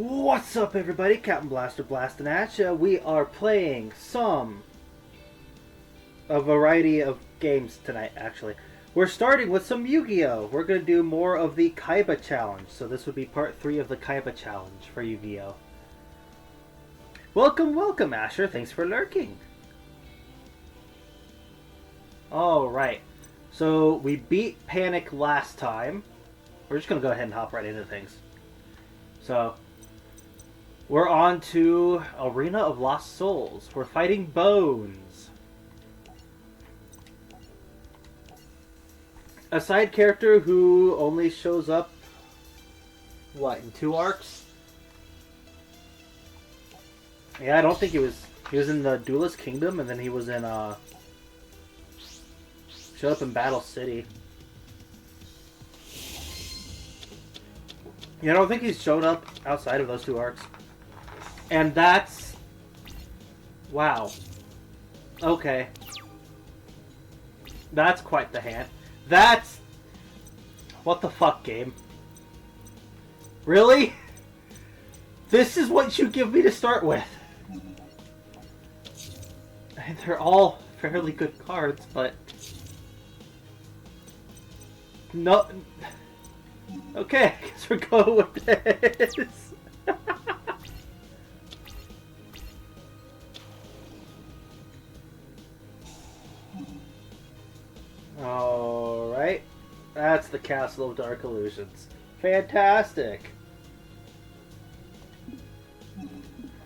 What's up, everybody? Captain Blaster blasting at ya. We are playing a variety of games tonight, actually. We're starting with some Yu-Gi-Oh! We're going to do more of the Kaiba challenge, so this would be part 3 of the Kaiba challenge for Yu-Gi-Oh! Welcome, welcome, Asher. Thanks for lurking. Alright, so we beat Panic last time. We're just going to go ahead and hop right into things. So, we're on to Arena of Lost Souls. We're fighting Bones, a side character who only shows up, what, in 2 arcs? Yeah, I don't think he was in the Duelist Kingdom, and then he was in, showed up in Battle City. Yeah, I don't think he's shown up outside of those 2 arcs. And that's... wow. Okay. That's quite the hand. That's... what the fuck, game? Really? This is what you give me to start with. And they're all fairly good cards, but... no... okay, I guess we're going with this. Alright. That's the Castle of Dark Illusions. Fantastic.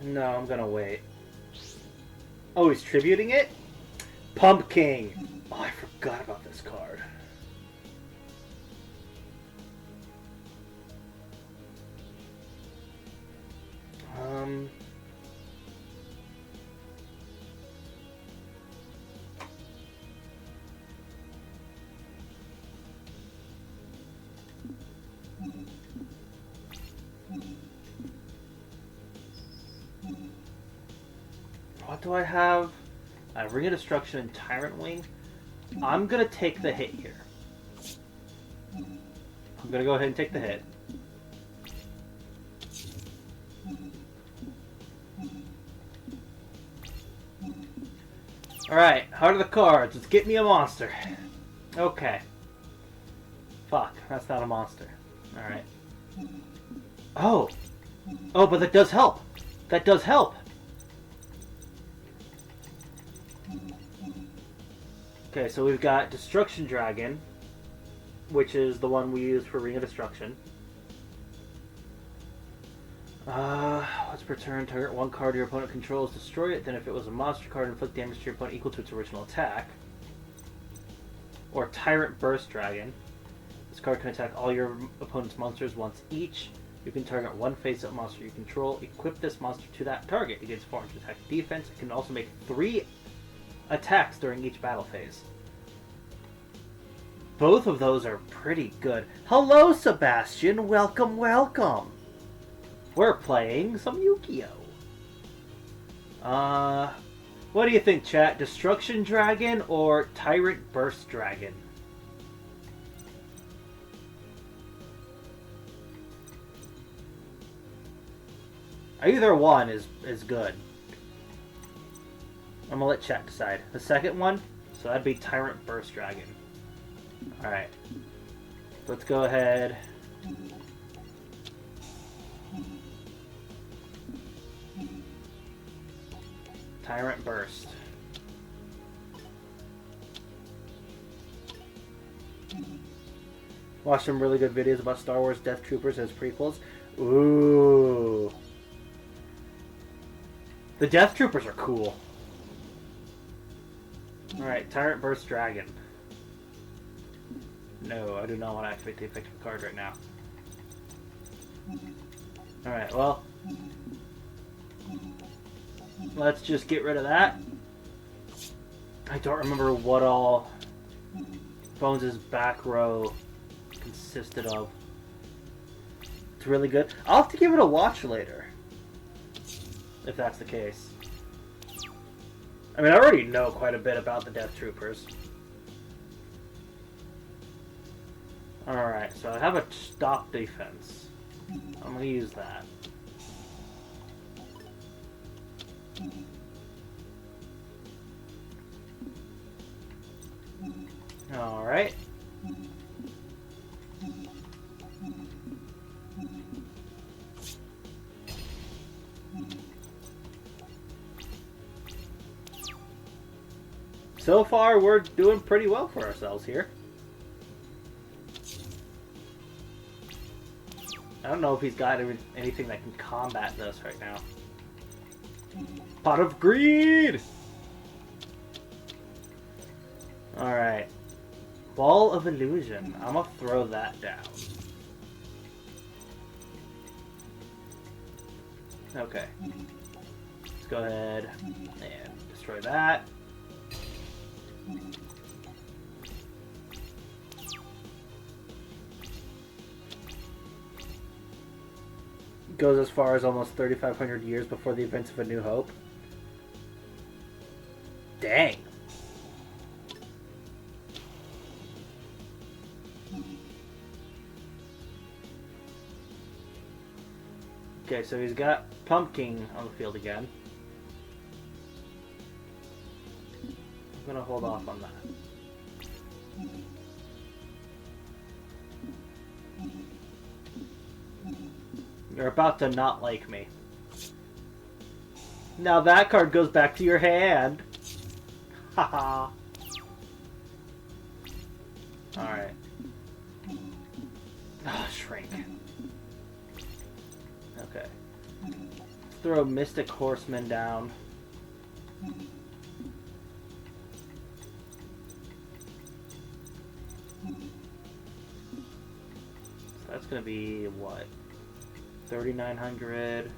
No, I'm gonna wait. Oh, he's tributing it? Pumpkin! Oh, I forgot about this card. What do I have? I have Ring of Destruction and Tyrant Wing. I'm gonna take the hit here. I'm gonna go ahead and take the hit. Alright, Heart of the Cards. Let's get me a monster. Okay. Fuck, that's not a monster. Alright. Oh! Oh, but that does help! That does help! Okay, so we've got Destruction Dragon, which is the one we use for Ring of Destruction. Once per turn, target one card your opponent controls, destroy it. Then if it was a monster card, inflict damage to your opponent equal to its original attack. Or Tyrant Burst Dragon. This card can attack all your opponent's monsters once each. You can target one face-up monster you control. Equip this monster to that target. It gains 400 attack defense. It can also make 3 attacks during each battle phase. Both of those are pretty good. Hello, Sebastian. Welcome, welcome. We're playing some Yu-Gi-Oh! What do you think, chat? Destruction Dragon or Tyrant Burst Dragon? Either one is good. I'm gonna let chat decide. The second one, so that'd be Tyrant Burst Dragon. Alright. Let's go ahead. Tyrant Burst. Watch some really good videos about Star Wars Death Troopers as prequels. Ooh. The Death Troopers are cool. Alright, Tyrant Burst Dragon. No, I do not want to activate the effective card right now. Alright, well. Let's just get rid of that. I don't remember what all Bones' back row consisted of. It's really good. I'll have to give it a watch later. If that's the case. I mean, I already know quite a bit about the Death Troopers. Alright, so I have a stop defense. I'm going to use that. Alright. So far, we're doing pretty well for ourselves here. I don't know if he's got anything that can combat this right now. Pot of Greed! Alright. Ball of Illusion. I'm gonna throw that down. Okay. Let's go ahead and destroy that. Goes as far as almost 3,500 years before the events of A New Hope. Dang. Okay, so he's got Pumpkin on the field again. I'm gonna hold off on that. You're about to not like me. Now that card goes back to your hand. Haha. Alright. Ah, shrink. Okay. Let's throw Mystic Horseman down. So that's gonna be what? 3,900.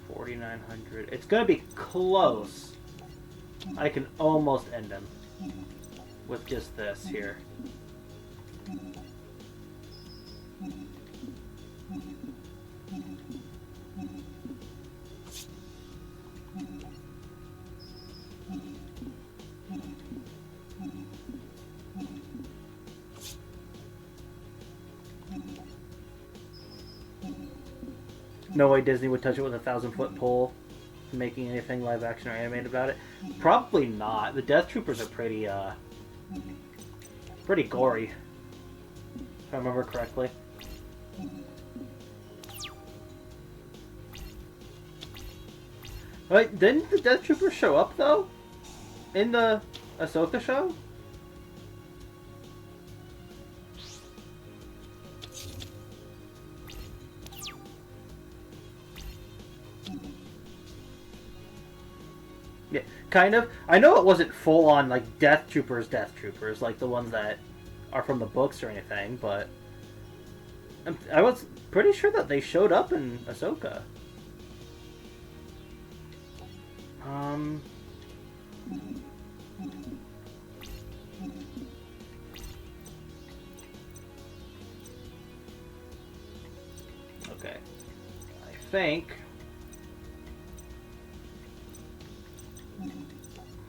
4,900. It's gonna be close. I can almost end him with just this here. No way Disney would touch it with a 1,000-foot pole, making anything live action or animated about it. Probably not. The Death Troopers are pretty gory, if I remember correctly. Wait, didn't the Death Troopers show up though in the Ahsoka show? Yeah, kind of. I know it wasn't full on like Death Troopers, like the ones that are from the books or anything, but I was pretty sure that they showed up in Ahsoka. Okay. I think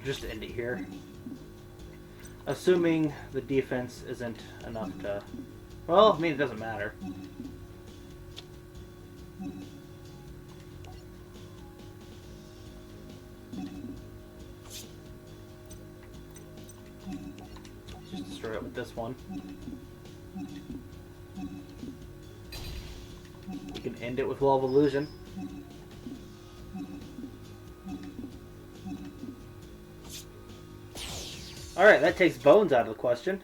just end it here. Assuming the defense isn't enough to... Well, I mean, it doesn't matter. Just destroy it with this one. We can end it with Wall of Illusion. Alright, that takes Bones out of the question.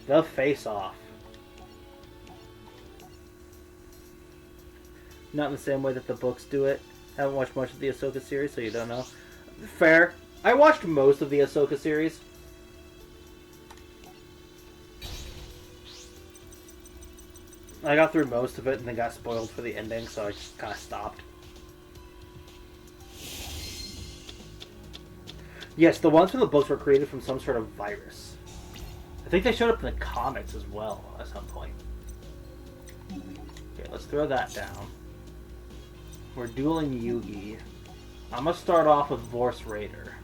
The Face-Off. Not in the same way that the books do it. Haven't watched much of the Ahsoka series, so you don't know. Fair. I watched most of the Ahsoka series. I got through most of it and then got spoiled for the ending, so I just kind of stopped. Yes, the ones from the books were created from some sort of virus. I think they showed up in the comics as well at some point. Okay, let's throw that down. We're dueling Yugi. I'm gonna start off with Vorse Raider.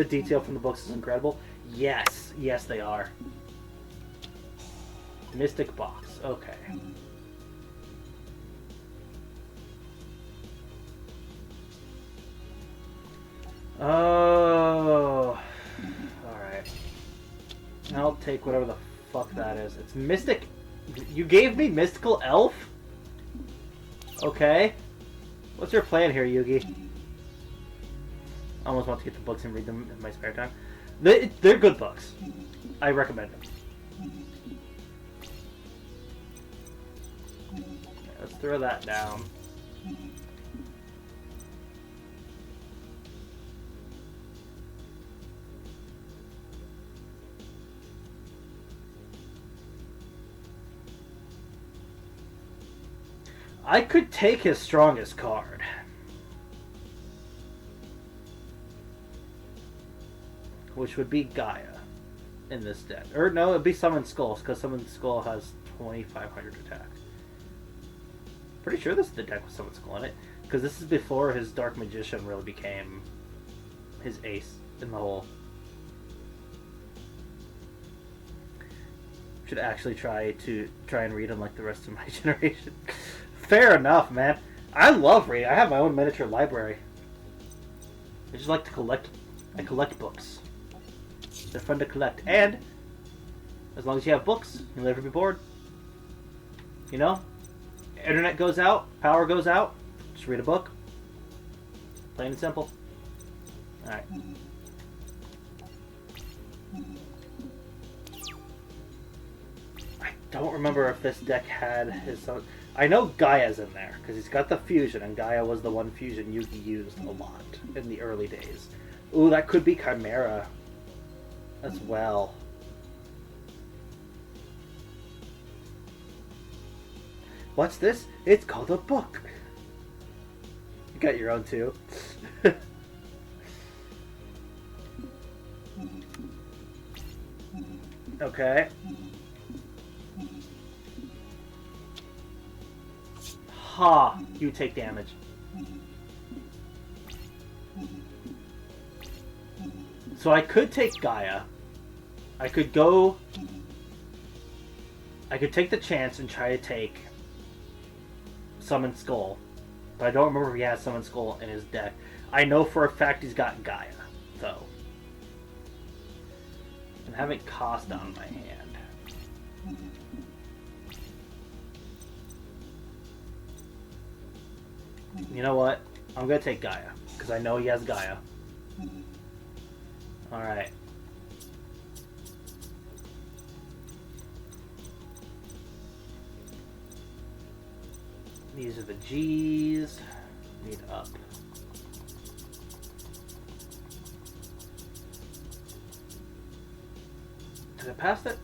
The detail from the books is incredible. Yes, yes they are. Mystic box. Okay. Oh. Alright. I'll take whatever the fuck that is. It's Mystic... You gave me Mystical Elf? Okay. What's your plan here, Yugi? I almost want to get the books and read them in my spare time. They're good books. I recommend them. Let's throw that down. I could take his strongest card. Which would be Gaia in this deck. Or no, it'd be Summon Skull, because Summon Skull has 2,500 attack. Pretty sure this is the deck with Summon Skull in it, because this is before his Dark Magician really became his ace in the hole. Should actually try and read him like the rest of my generation. Fair enough, man. I love reading. I have my own miniature library. I just like to collect. I collect books. They're fun to collect, and as long as you have books, you'll never be bored. You know, internet goes out, power goes out. Just read a book. Plain and simple. All right. I don't remember if this deck had his. I know Gaia's in there, because he's got the fusion, and Gaia was the one fusion Yugi used a lot in the early days. Ooh, that could be Chimera as well. What's this? It's called a book. You got your own too. Okay. Ha! You take damage. So I could take Gaia. I could go... I could take the chance and try to take Summon Skull. But I don't remember if he has Summon Skull in his deck. I know for a fact he's got Gaia, though. And having cost on my hand. You know what? I'm gonna take Gaia, because I know he has Gaia. Alright. These are the G's. Need up. Did I pass it?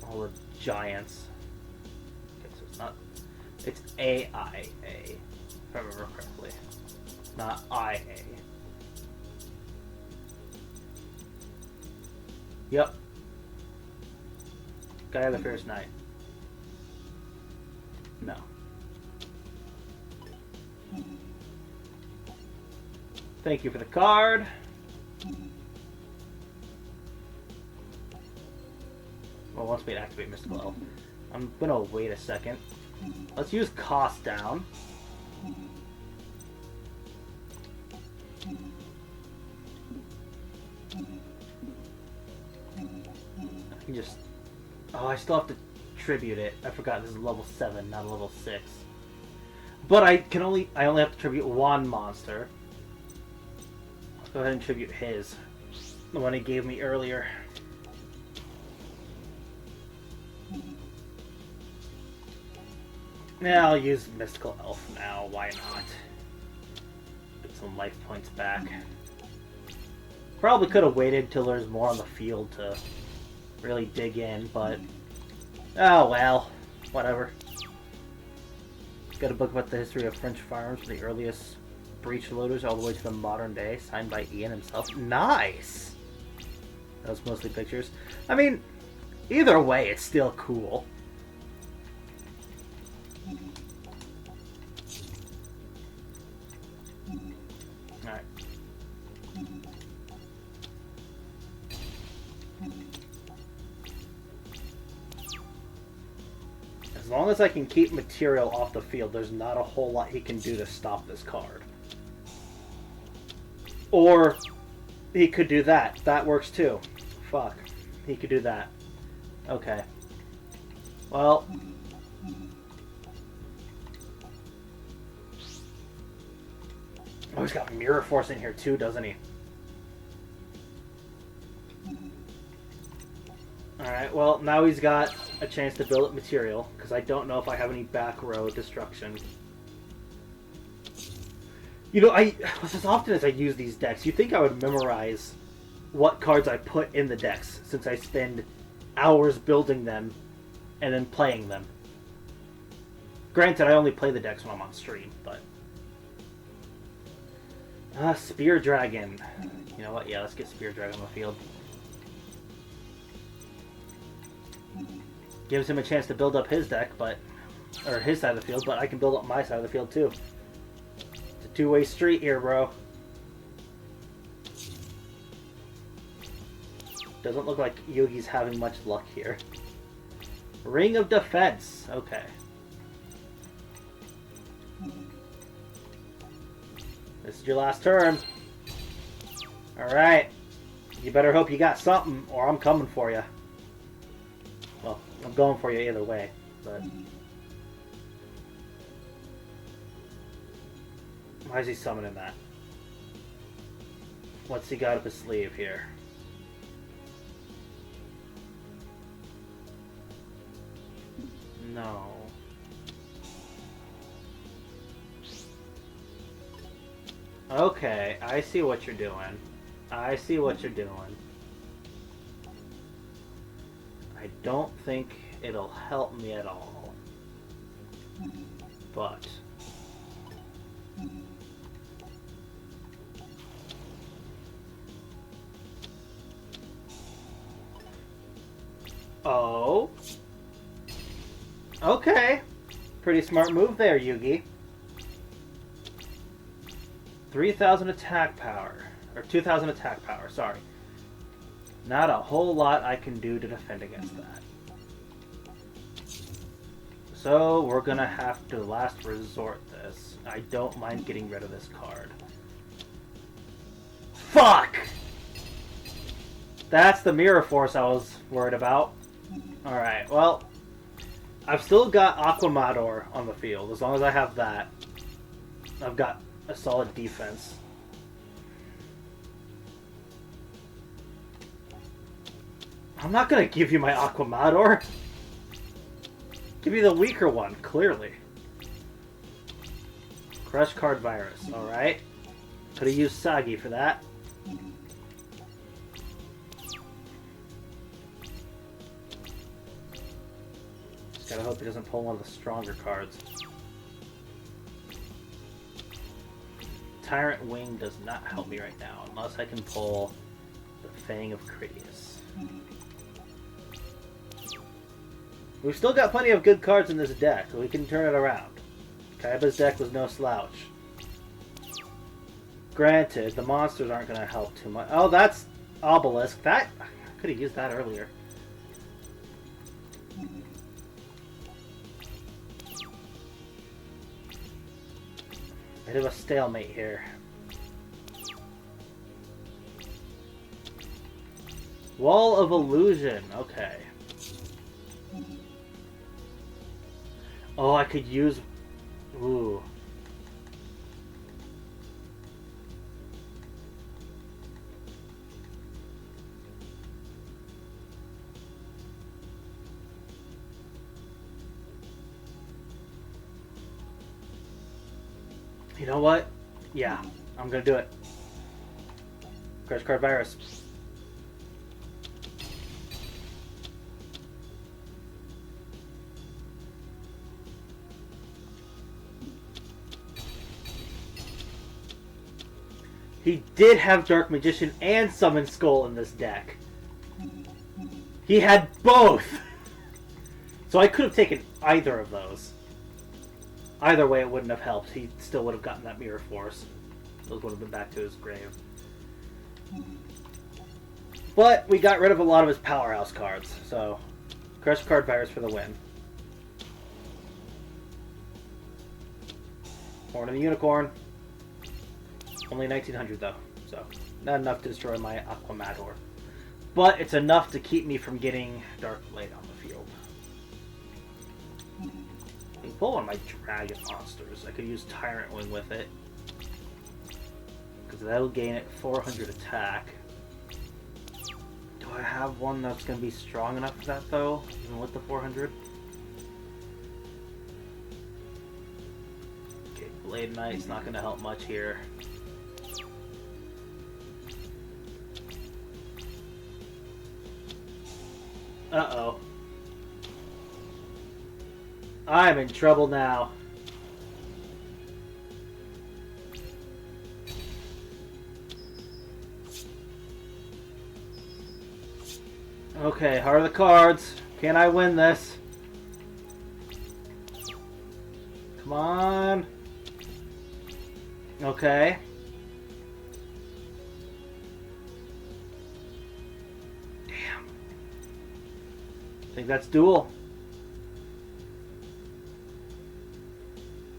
All the giants. Okay, so it's not... It's AIA, if I remember correctly. Not IA. Yep. Gaia the Fierce Knight. No. Thank you for the card. Well, wants me to activate Mystical Elf. I'm gonna wait a second. Let's use cost down. I can just... Oh, I still have to tribute it. I forgot this is level 7, not a level 6. But I only have to tribute one monster. Let's go ahead and tribute his. The one he gave me earlier. Yeah, I'll use Mystical Elf now. Why not? Get some life points back. Probably could have waited till there's more on the field to really dig in, but... Oh well. Whatever. Got a book about the history of French firearms from the earliest breech loaders all the way to the modern day, signed by Ian himself. Nice! That was mostly pictures. I mean, either way, it's still cool. long as I can keep material off the field, there's not a whole lot he can do to stop this card. Or he could do that. That works too. Fuck. He could do that. Okay. Well. Oh, he's got Mirror Force in here too, doesn't he? Alright, well, now he's got a chance to build up material, because I don't know if I have any back row destruction. You know, as often as I use these decks, you'd think I would memorize what cards I put in the decks, since I spend hours building them and then playing them. Granted, I only play the decks when I'm on stream, but... Spear Dragon. You know what? Yeah, let's get Spear Dragon on the field. Gives him a chance to build up his deck, but... or his side of the field, but I can build up my side of the field too. It's a two-way street here, bro. Doesn't look like Yugi's having much luck here. Ring of Defense. Okay. This is your last turn. Alright. You better hope you got something, or I'm coming for you. Well, I'm going for you either way, but... why is he summoning that? What's he got up his sleeve here? No. Okay, I see what you're doing. I see what you're doing. I don't think it'll help me at all. But... oh. Okay. Pretty smart move there, Yugi. 3,000 attack power. Or 2,000 attack power, sorry. Not a whole lot I can do to defend against that. So, we're gonna have to last resort this. I don't mind getting rid of this card. Fuck! That's the Mirror Force I was worried about. Alright, well... I've still got Aquamador on the field. As long as I have that, I've got a solid defense. I'm not gonna give you my Aquamador. Give me the weaker one, clearly. Crush Card Virus, alright. Could have used Sagi for that. Just gotta hope he doesn't pull one of the stronger cards. Tyrant Wing does not help me right now, unless I can pull the Fang of Critias. We've still got plenty of good cards in this deck, so we can turn it around. Kaiba's deck was no slouch. Granted, the monsters aren't going to help too much. Oh, that's Obelisk. That I could have used that earlier. Bit of a stalemate here. Wall of Illusion. Okay. Oh, I could use... ooh. You know what? Yeah, I'm gonna do it. Crush Card Virus. He did have Dark Magician and Summon Skull in this deck. He had both! So I could have taken either of those. Either way, it wouldn't have helped. He still would have gotten that Mirror Force. Those would have been back to his grave. But we got rid of a lot of his powerhouse cards, so... Crush Card Virus for the win. Horn of the Unicorn. Only 1900 though, so not enough to destroy my Aquamador. But it's enough to keep me from getting Dark Blade on the field. I can pull one of my dragon monsters. I could use Tyrant Wing with it. Because that'll gain it 400 attack. Do I have one that's going to be strong enough for that though? Even with the 400? Okay, Blade Knight's not going to help much here. Uh-oh. I'm in trouble now. Okay, how are the cards? Can I win this? Come on. Okay. Damn. I think that's dual.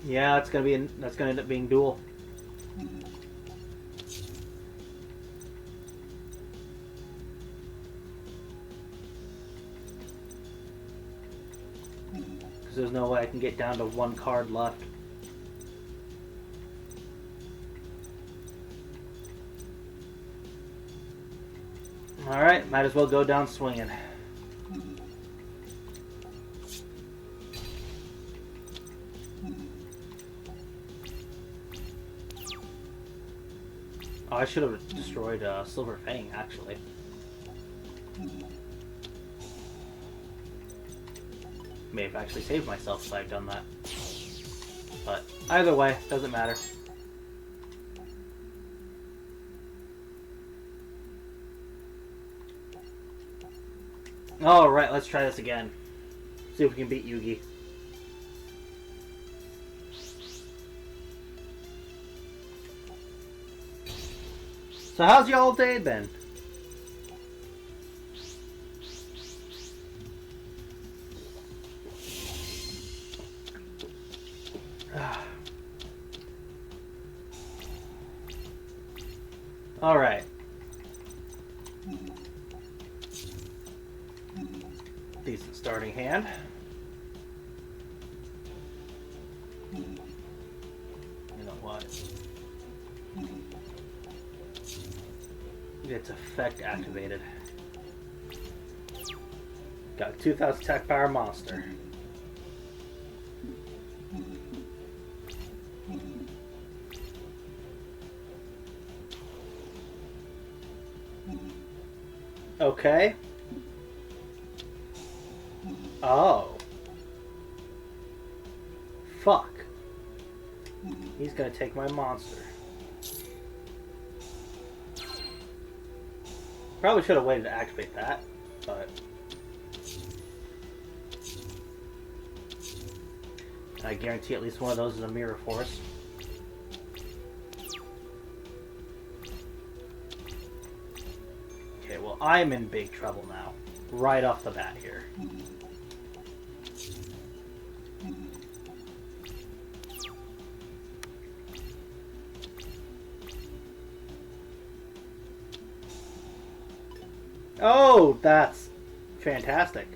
Yeah, that's gonna end up being dual. Because there's no way I can get down to one card left. Alright, might as well go down swinging. Oh, I should have destroyed Silver Fang, actually. May have actually saved myself if I'd done that. But either way, doesn't matter. Alright, let's try this again. See if we can beat Yugi. So how's y'all day been? Alright. Decent starting hand. You know what? Its effect activated. Got a 2000 attack power monster. Okay. Oh. Fuck. He's gonna take my monster. Probably should have waited to activate that, but I guarantee at least one of those is a mirror force. Okay, well, I'm in big trouble now, right off the bat here. Oh, that's fantastic.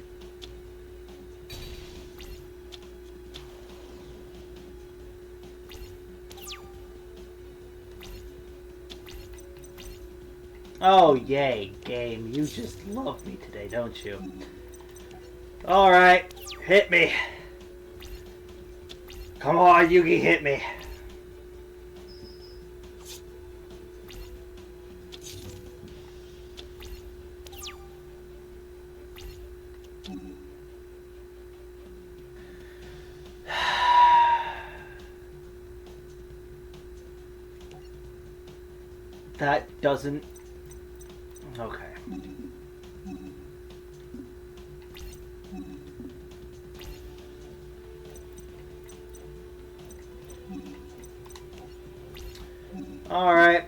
Oh, yay, game. You just love me today, don't you? Alright, hit me. Come on, Yugi, hit me. That doesn't... Okay. Alright.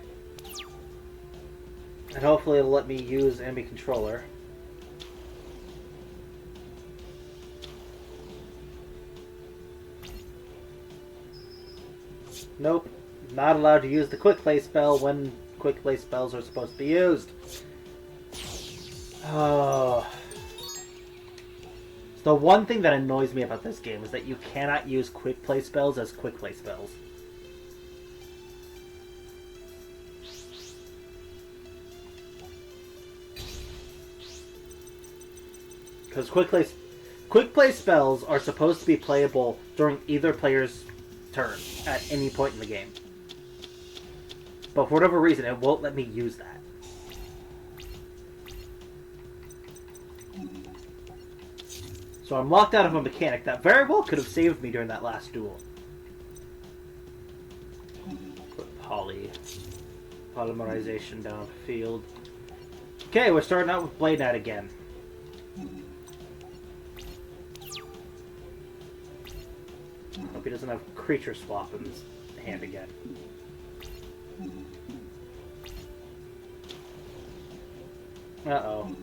And hopefully it'll let me use Ambi Controller. Nope. Not allowed to use the quick play spell when quick play spells are supposed to be used. Oh. The one thing that annoys me about this game is that you cannot use quick play spells as quick play spells. Because quick play spells are supposed to be playable during either player's turn at any point in the game. But for whatever reason, it won't let me use that. So I'm locked out of a mechanic that very well could have saved me during that last duel. Put polymerization down the field. Okay, we're starting out with Blade Knight again. Hope he doesn't have creature swap in his hand again. Uh-oh.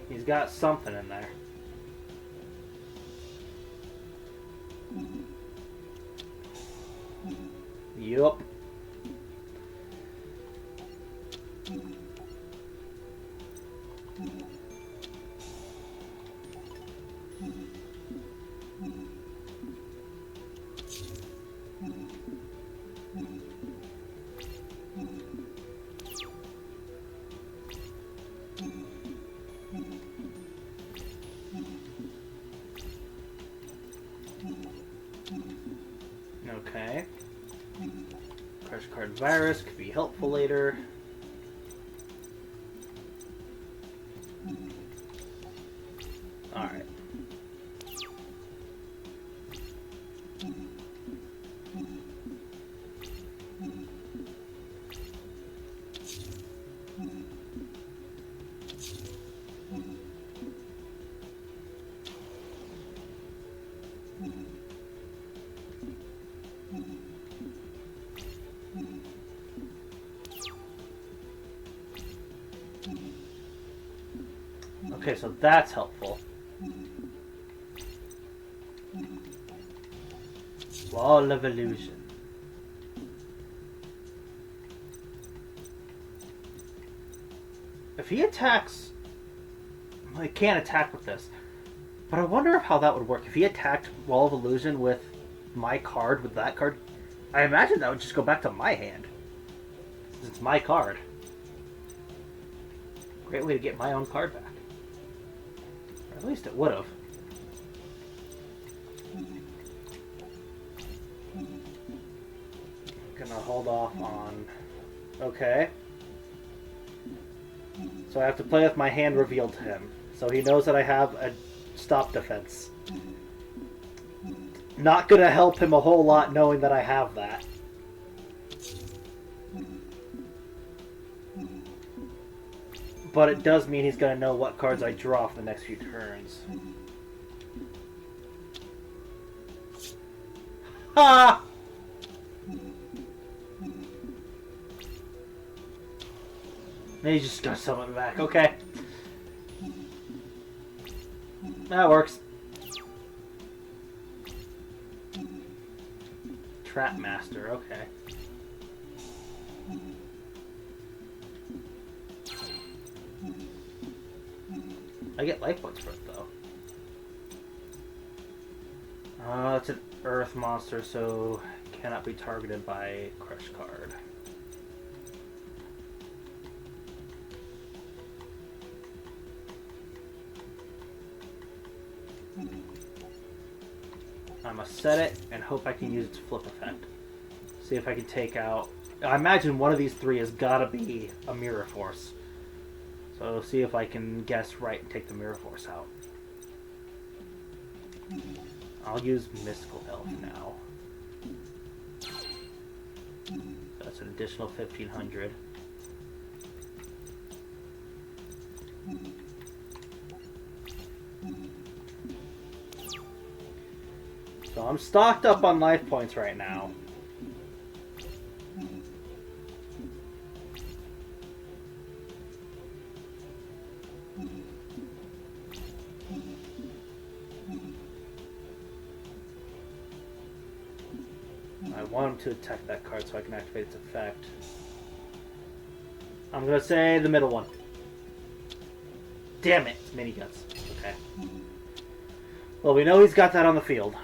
He's got something in there. Yup. Okay. Crush card virus could be helpful later. Alright. Okay, so that's helpful. Wall of Illusion. If he attacks... Well, he can't attack with this. But I wonder how that would work. If he attacked Wall of Illusion with my card, with that card, I imagine that would just go back to my hand. It's my card. Great way to get my own card back. Or at least it would have. Gonna hold off on... Okay. So I have to play with my hand revealed to him. So he knows that I have a stop defense. Not gonna help him a whole lot knowing that I have that. But it does mean he's gonna know what cards I draw for the next few turns. Ha! He's just gonna summon it back. Okay. That works. Trap Master, okay. I get life points for it, though. It's an earth monster, so cannot be targeted by Crush card. I must set it and hope I can use its flip effect. See if I can take out... I imagine one of these three has got to be a Mirror Force. So see if I can guess right and take the Mirror Force out. I'll use Mystical Elf now. That's an additional 1,500. So I'm stocked up on life points right now. want him to attack that card so I can activate its effect. I'm gonna say the middle one. Damn it! It's miniguns. Okay. Well, we know he's got that on the field.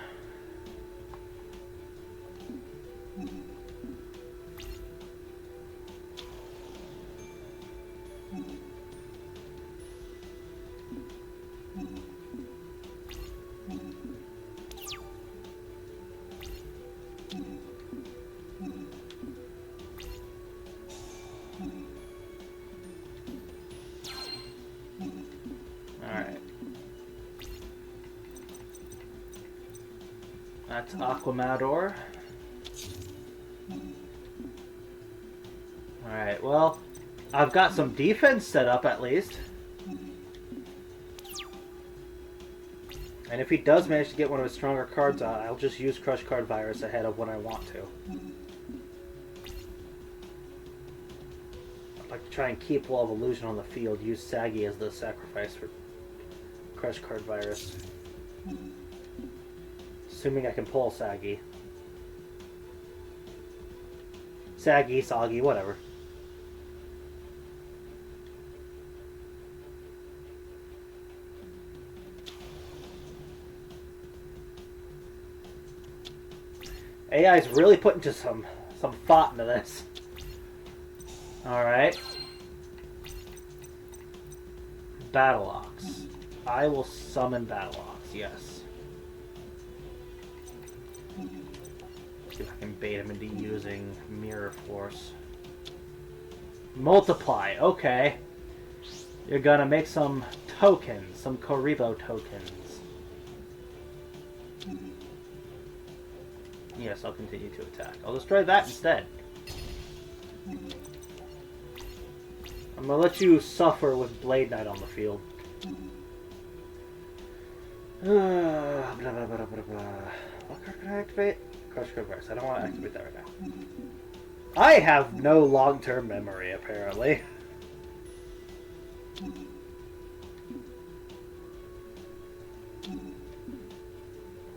That's Aquamador. Alright, well, I've got some defense set up at least. And if he does manage to get one of his stronger cards out, I'll just use Crush Card Virus ahead of when I want to. I'd like to try and keep Wall of Illusion on the field, use Saggy as the sacrifice for Crush Card Virus. Assuming I can pull Saggy. Saggy, Soggy, whatever. AI's really putting to some thought into this. Alright. Battle Ox. I will summon Battle Ox, yes. See if I can bait him into using Mirror Force. Multiply, okay. You're gonna make some tokens, some Koribo tokens. Yes, I'll continue to attack. I'll destroy that instead. I'm gonna let you suffer with Blade Knight on the field. What card can I activate? Crush Card Virus. I don't want to activate that right now. I have no long-term memory, apparently.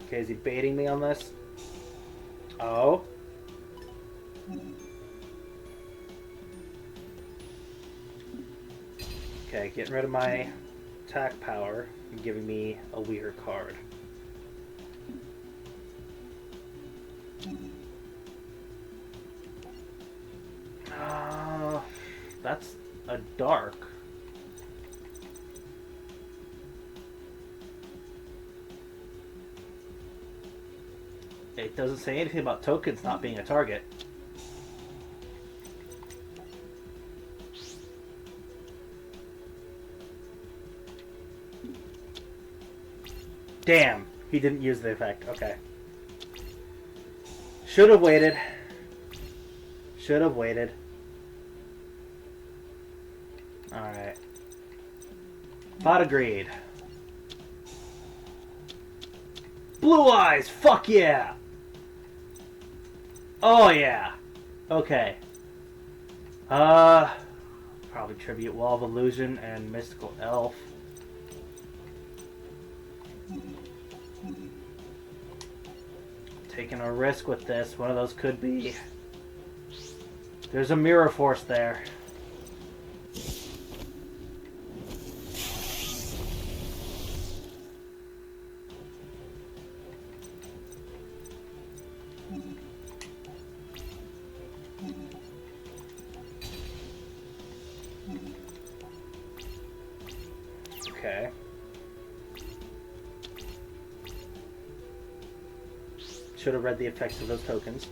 Okay, is he baiting me on this? Oh. Okay, getting rid of my attack power and giving me a weird card. That's a dark. It doesn't say anything about tokens not being a target. Damn, he didn't use the effect. Okay. Should have waited. Should have waited. Alright. Pot of Greed. Blue Eyes! Fuck yeah! Oh yeah! Okay. Probably tribute Wall of Illusion and Mystical Elf. Taking a risk with this. One of those could be... There's a Mirror Force there. Okay. Should have read the effects of those tokens.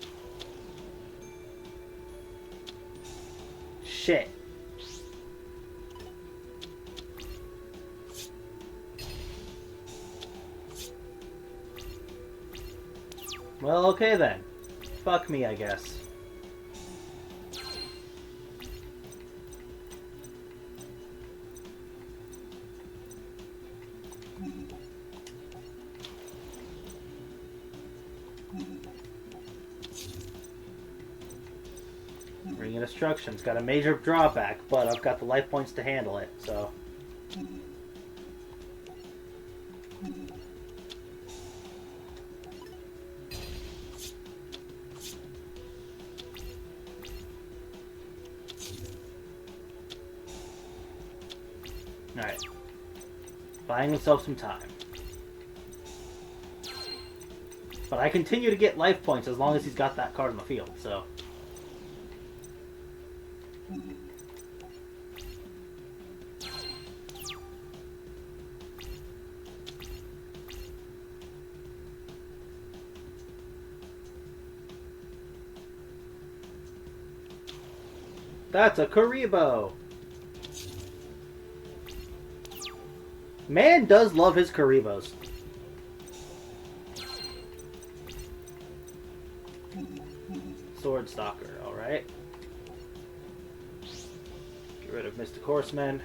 Shit. Well, okay then. Fuck me, I guess. Ring of Destruction's got a major drawback, but I've got the life points to handle it, so... Alright. Buying himself some time. But I continue to get life points as long as he's got that card in the field, so... That's a Karibo! Man does love his Karibos. Sword Stalker, alright. Get rid of Mystic Horseman.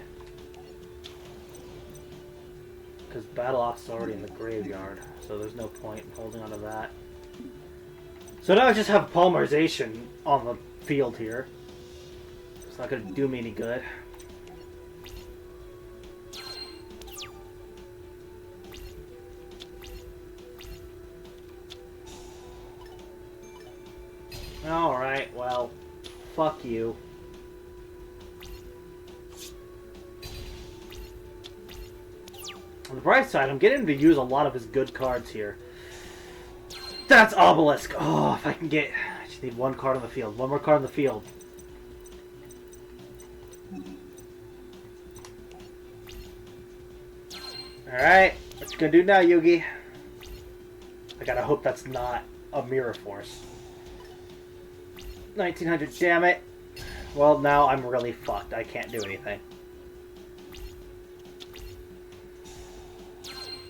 Because Battle Ox is already in the graveyard, so there's no point in holding on to that. So now I just have Polymerization on the field here. It's not going to do me any good. Alright, well, fuck you. On the bright side, I'm getting to use a lot of his good cards here. That's Obelisk! Oh, if I can get... I just need one card on the field. One more card on the field. Alright, what you gonna do now, Yugi? I gotta hope that's not a Mirror Force. 1900, damn it. Well, now I'm really fucked. I can't do anything.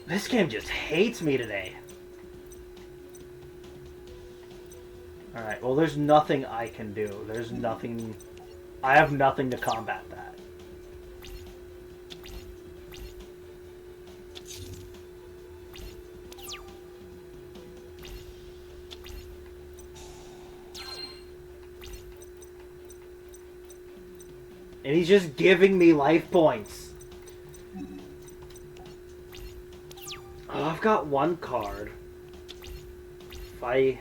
This game just hates me today. Alright, well there's nothing I can do. There's nothing... I have nothing to combat that. And he's just giving me life points. Oh, I've got one card. If I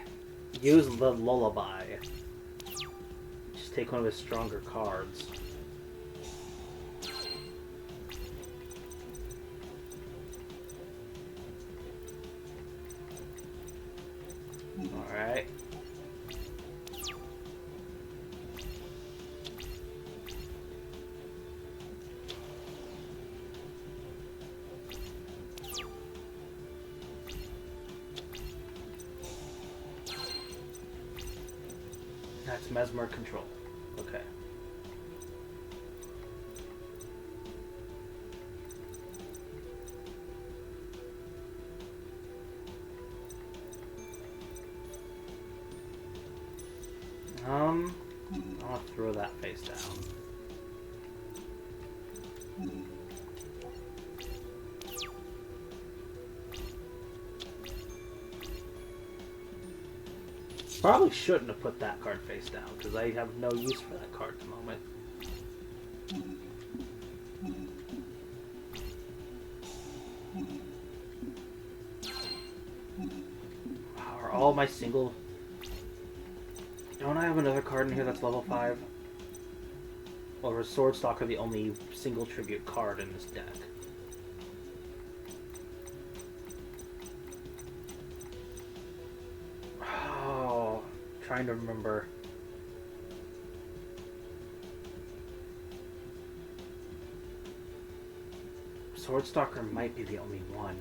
use the Lullaby, just take one of his stronger cards. Alright. That's Mesmer Control. Okay. I'll throw that face down. Probably shouldn't have put that card face down, because I have no use for that card at the moment. Wow, are all my single... Don't I have another card in here that's level 5? Or is Sword Stalker the only single tribute card in this deck? Trying to remember. Sword Stalker might be the only one.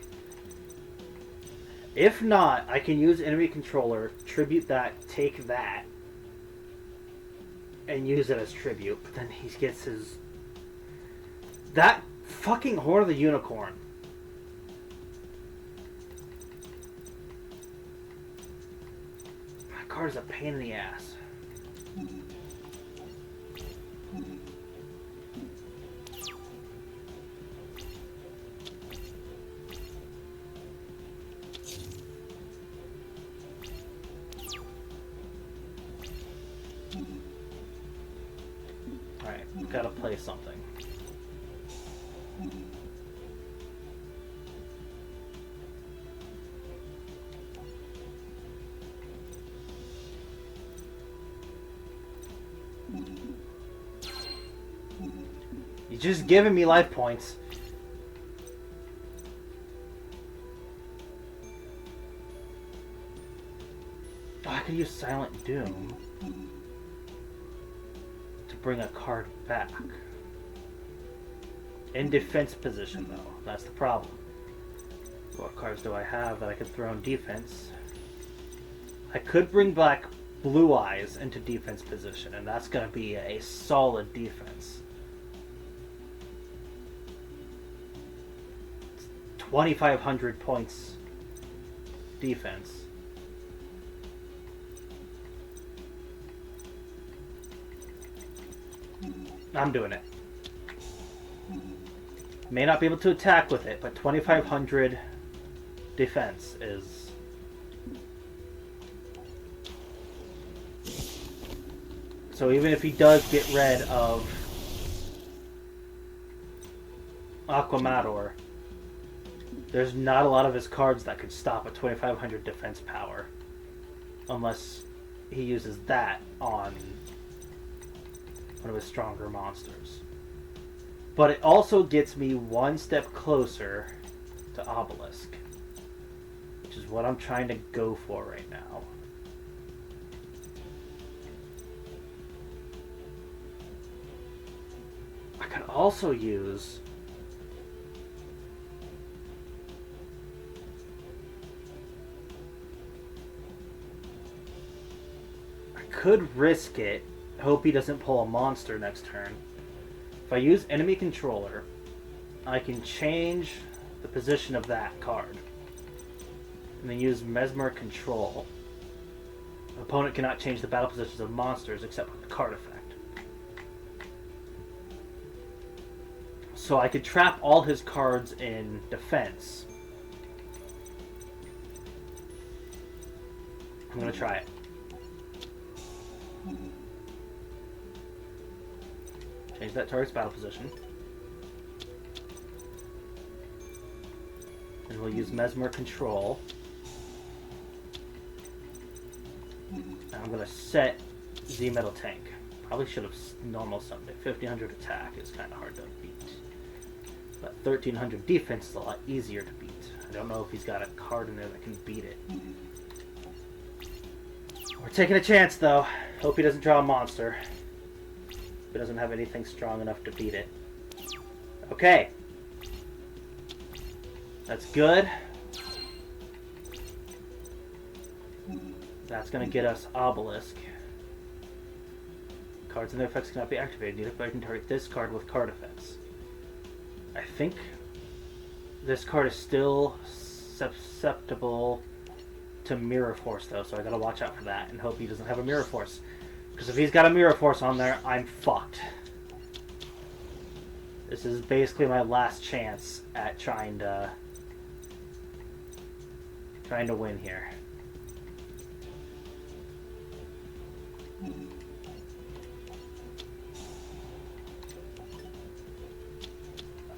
If not, I can use enemy controller, tribute that, take that, and use it as tribute. But then he gets his... That fucking Horn of the Unicorn. Card is a pain in the ass. Alright, gotta play something. You're just giving me life points. gonna use Silent Doom to bring a card back. In defense position, though. That's the problem. What cards do I have that I could throw in defense? I could bring back Blue Eyes into defense position, and that's gonna be a solid defense. 2,500 points defense. I'm doing it. May not be able to attack with it, but 2,500 defense is... So even if he does get rid of Aquamador, there's not a lot of his cards that could stop a 2,500 defense power. Unless he uses that on one of his stronger monsters. But it also gets me one step closer to Obelisk, which is what I'm trying to go for right now. I could also use... I could risk it. Hope he doesn't pull a monster next turn. If I use enemy controller, I can change the position of that card. And then use Mesmer Control. The opponent cannot change the battle positions of monsters except with the card effect. So I could trap all his cards in defense. I'm going to try it. Change that target's battle position. And we'll use Mesmer Control. And I'm going to set Z-Metal Tank. Probably should have normal summoned it. 1,500 attack is kind of hard to beat. But 1,300 defense is a lot easier to beat. I don't know if he's got a card in there that can beat it. We're taking a chance, though. Hope he doesn't draw a monster. He doesn't have anything strong enough to beat it. Okay. That's good. That's going to get us Obelisk. Cards and their effects cannot be activated. Neither player can target this card with card effects. I think this card is still susceptible to Mirror Force, though, so I gotta watch out for that and hope he doesn't have a Mirror Force. Because if he's got a Mirror Force on there, I'm fucked. This is basically my last chance at trying to win here.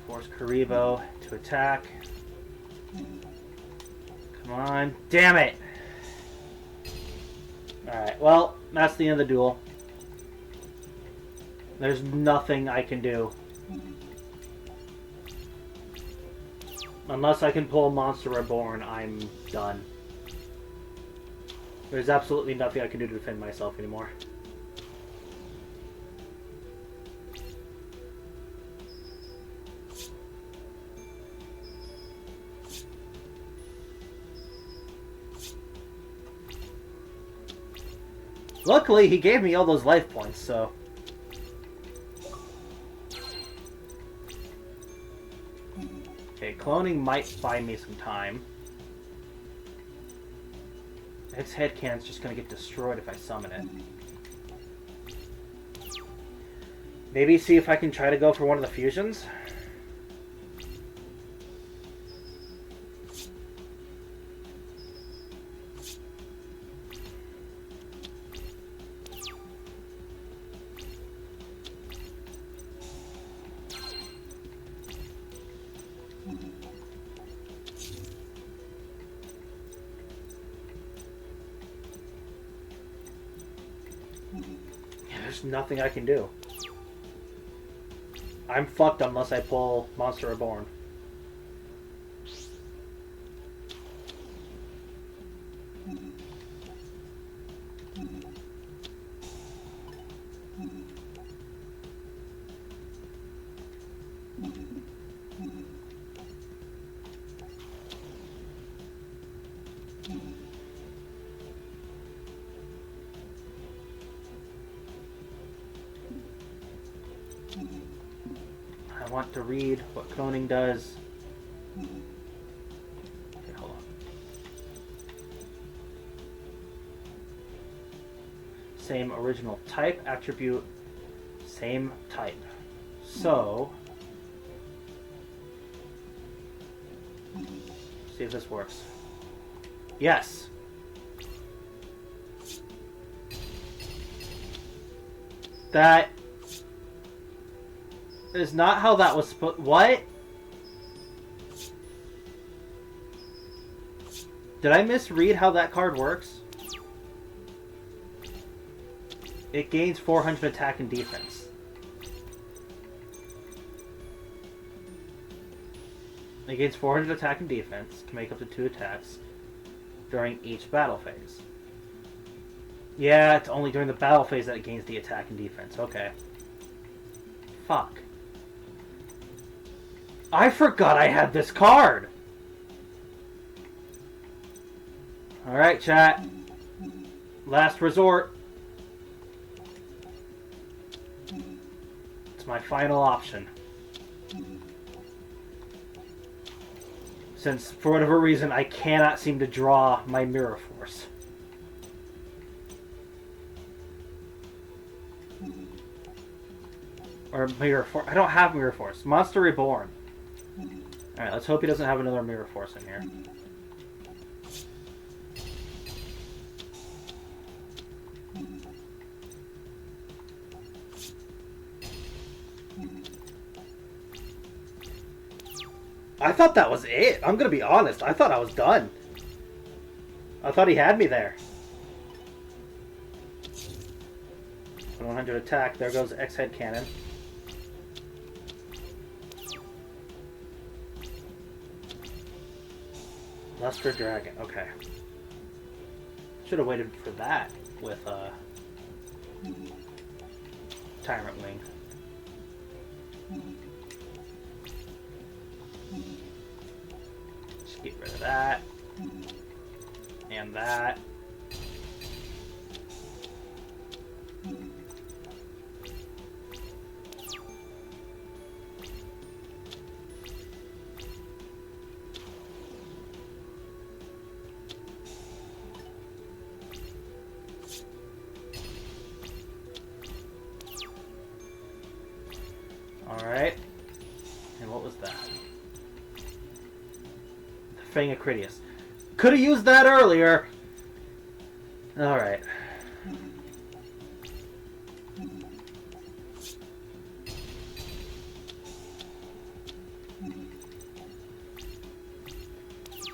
Force Karibo to attack. Come on. Damn it! Alright, well, that's the end of the duel. There's nothing I can do. Unless I can pull Monster Reborn, I'm done. There's absolutely nothing I can do to defend myself anymore. Luckily, he gave me all those life points, so... Okay, cloning might buy me some time. Its head cannon's just gonna get destroyed if I summon it. Maybe see if I can try to go for one of the fusions? There's nothing I can do. I'm fucked unless I pull Monster Reborn. I want to read what cloning does. Okay, hold on. Same original type, attribute, same type. So, see if this works. Yes. That is not how that was supposed. What? Did I misread how that card works? It gains 400 attack and defense. It gains 400 attack and defense to make up to 2 attacks during each battle phase. Yeah, it's only during the battle phase that it gains the attack and defense. Okay. Fuck. I forgot I had this card! Alright, chat. Last resort. It's my final option. Since, for whatever reason, I cannot seem to draw my Mirror Force. Or Mirror Force. I don't have Mirror Force. Monster Reborn. Alright, let's hope he doesn't have another Mirror Force in here. I thought that was it. I'm gonna be honest. I thought I was done. I thought he had me there. 100 attack. There goes X-Head Cannon. Luster Dragon. Okay. Should have waited for that with Tyrant Wing. Just get rid of that. And that. Alright. And what was that? The Fang of Critias. Could have used that earlier! Alright.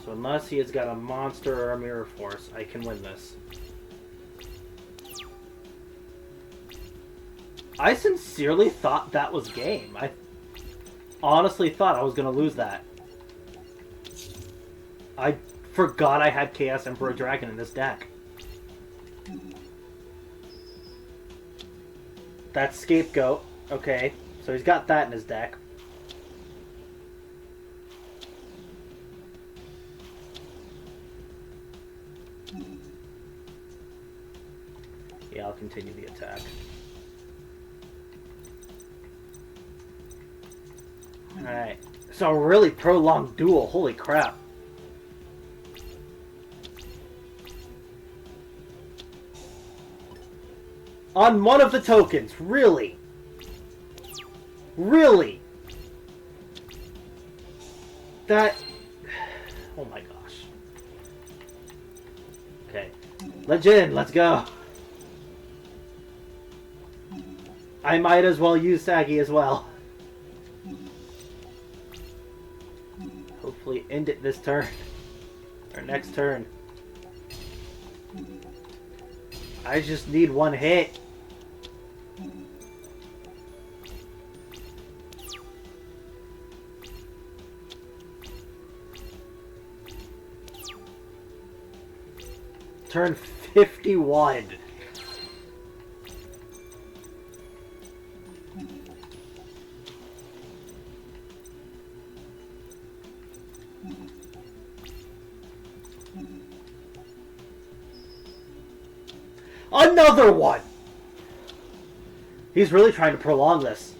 So unless he has got a monster or a Mirror Force, I can win this. I sincerely thought that was game. I honestly thought I was going to lose that. I forgot I had Chaos Emperor Dragon in this deck. That's Scapegoat. Okay, so he's got that in his deck. Yeah, I'll continue the attack. Alright. So a really prolonged duel. Holy crap. On one of the tokens. Really? Really? That... Oh my gosh. Okay. Legend, let's go. I might as well use Sagi as well. Hopefully end it this turn. Or next turn. I just need one hit. Turn 51. Another one! He's really trying to prolong this.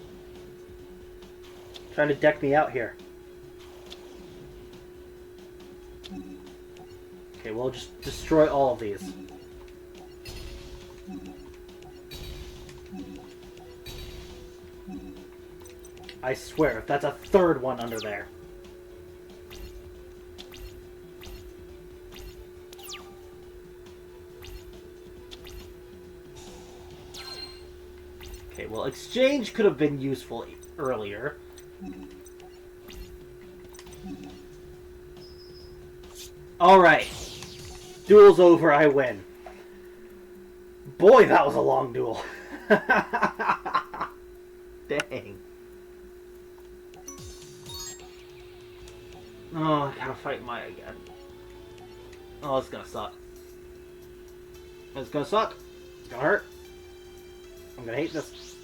Trying to deck me out here. Okay, well, just destroy all of these. I swear, if that's a third one under there. Okay, well, exchange could have been useful earlier. Alright. Duel's over, I win. Boy, that was a long duel. Dang. Oh, I gotta fight Maya again. Oh, it's gonna suck. It's gonna suck. It's gonna hurt. I'm gonna hate this.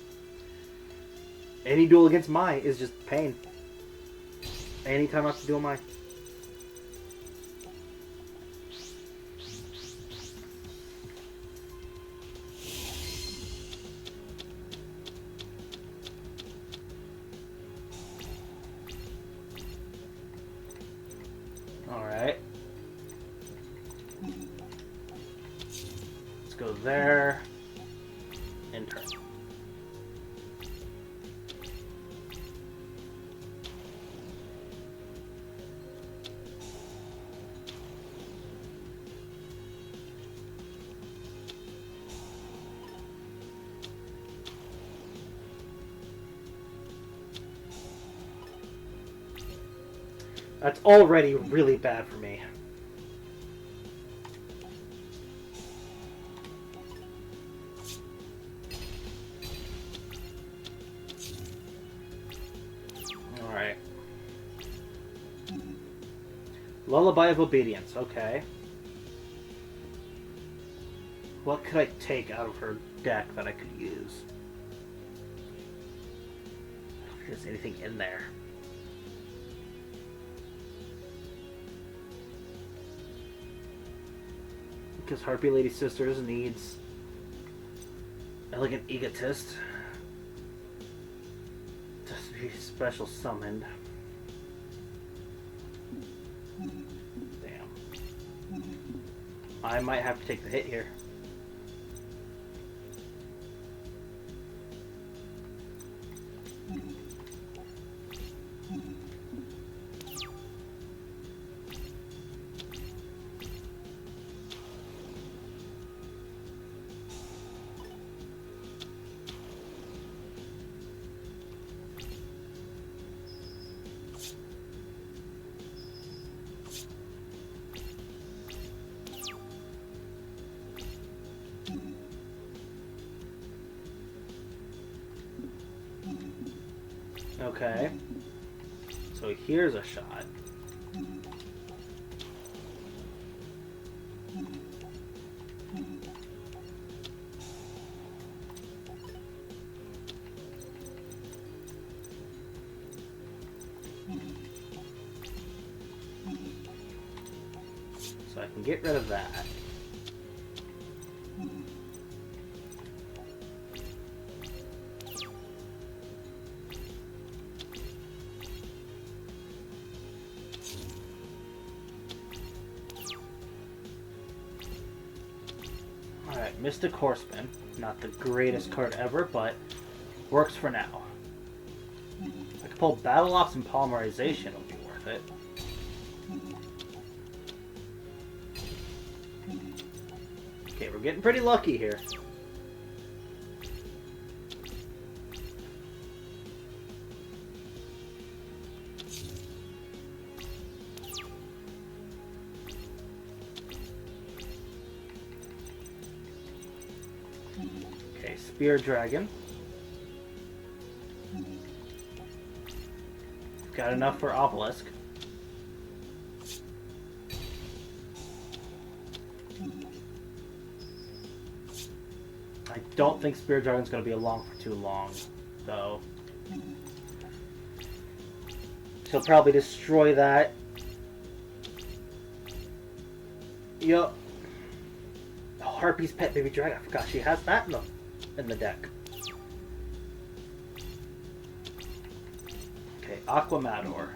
Any duel against Mai is just pain. Anytime I have to duel Mai. Alright. Let's go there. And turn. That's already really bad for me. Alright. Lullaby of Obedience, okay. What could I take out of her deck that I could use? I don't think there's anything in there. Because Harpy Lady Sisters needs Elegant Egotist to be special summoned. Damn. I might have to take the hit here. Okay. So here's a shot. So I can get rid of that. Mystic Horseman, not the greatest card ever, but works for now. I could pull Battle Ops and Polymerization, it would be worth it. Okay, we're getting pretty lucky here. Spear Dragon. Got enough for Obelisk. I don't think Spear Dragon's going to be along for too long, though. She'll probably destroy that. Yup. Oh, Harpy's Pet Baby Dragon. I forgot she has that in the deck. Okay, Aquamador.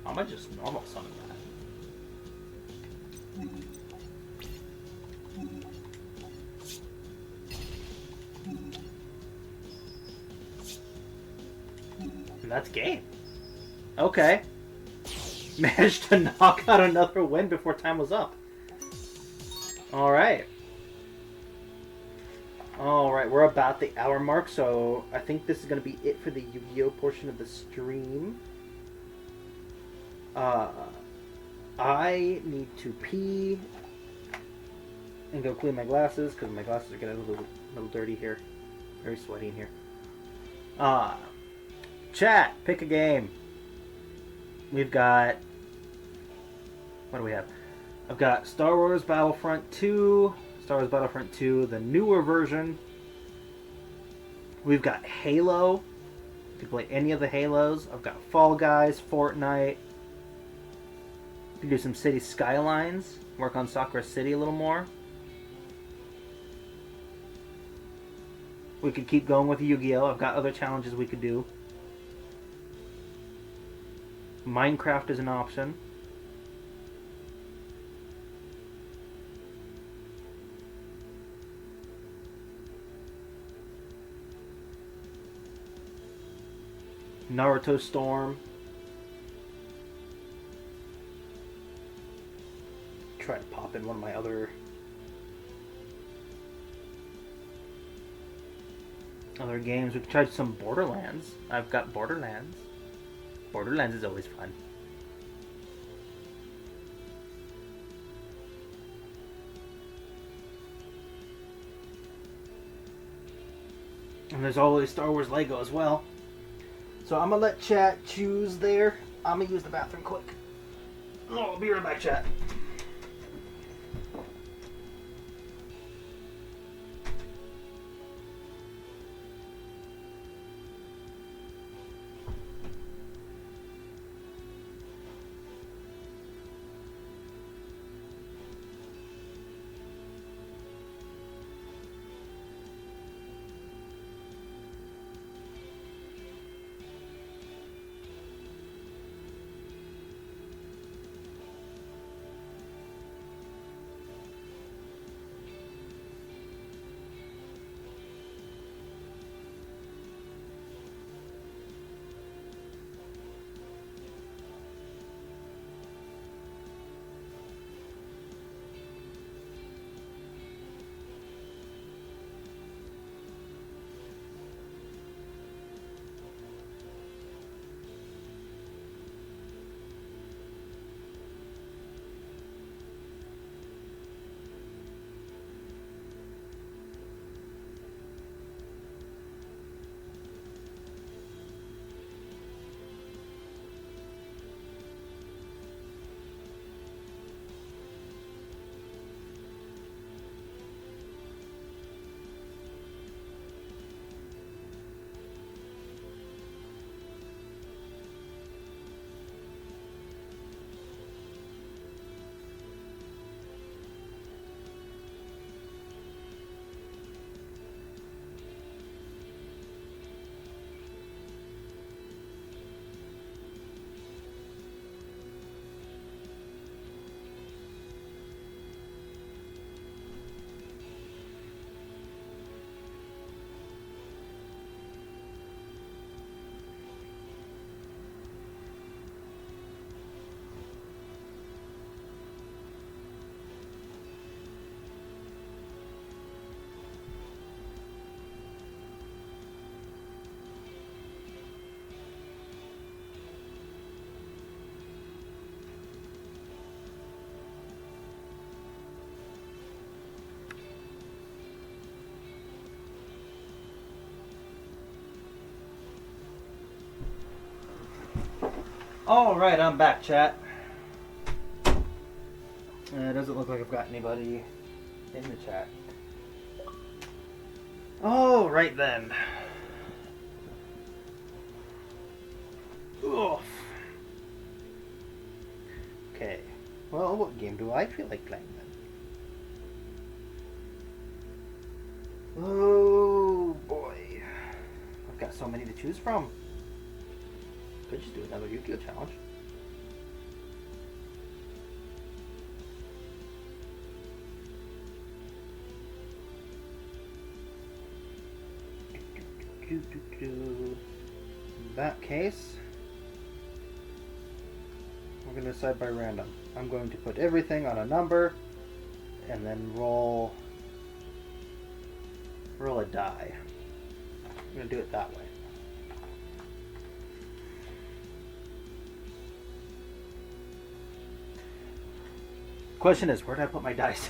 I'm gonna just normal summon that. And that's game. Okay. Managed to knock out another win before time was up. Alright. Alright, we're about the hour mark, so I think this is going to be it for the Yu-Gi-Oh! Portion of the stream. I need to pee and go clean my glasses, because my glasses are getting a little dirty here. Very sweaty in here. Chat, pick a game. We've got... What do we have? I've got Star Wars Battlefront 2, Star Wars Battlefront 2, the newer version. We've got Halo. You can play any of the Halos. I've got Fall Guys, Fortnite. We can do some City Skylines. Work on Sakura City a little more. We could keep going with Yu-Gi-Oh! I've got other challenges we could do. Minecraft is an option. Naruto Storm. Try to pop in one of my other games. We could try some Borderlands. I've got Borderlands. Borderlands is always fun. And there's always Star Wars Lego as well. So I'm gonna let chat choose there. I'm gonna use the bathroom quick. Oh, I'll be right back, chat. Alright, I'm back, chat. It doesn't look like I've got anybody in the chat. Alright then. Oof. Okay. Well, what game do I feel like playing then? Oh boy. I've got so many to choose from. Could just do another Yu-Gi-Oh challenge. In that case, we're going to decide by random. I'm going to put everything on a number and then roll a die. I'm going to do it that way. Question is, where did I put my dice?